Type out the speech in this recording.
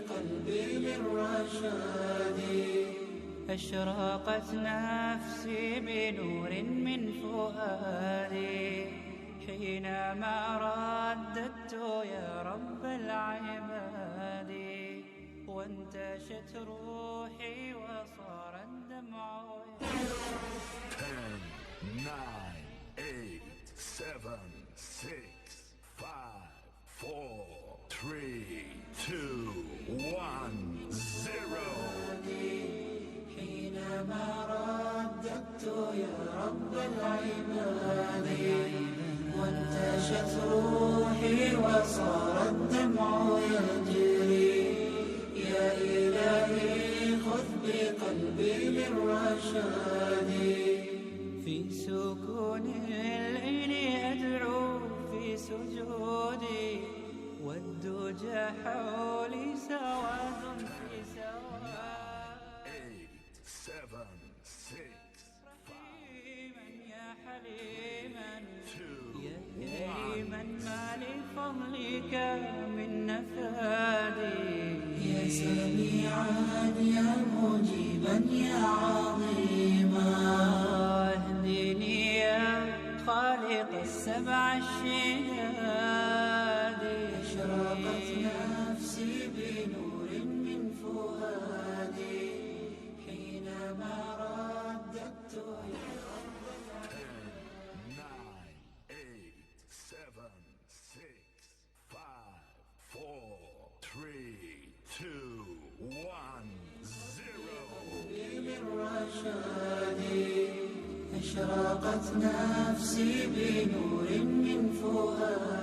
قلبي من رشادي. أشرقت نفسي بنور من فؤادي حينما رددت يا رب العباد، وانتشت روحي وصار الدمع 10, 9, 8, 7, 6, 5, 4, 3, 2, 1, 0. حينما رددت يا رب العباد، وانتشت روحي وصار الدمع يجري. يا إلهي خذ بقلبي من رشادي. في سكون الليل أدعو في سجودي، والدجى حولي سواد في سواد. 8, 7, 6, 5, يا حليما 2, يا كريما ما لفضلك من نفادي. يا سميعا يا مجيبا يا عظيما، اهدني يا خالق السبع الشداد. أشرقت نفسي بنور من فؤادي حينما رددت يا رب 9, 8, 7, 6, 5, 4, 3, 2, 1, 0. من رشادي. أشرقت نفسي بنور من فؤادي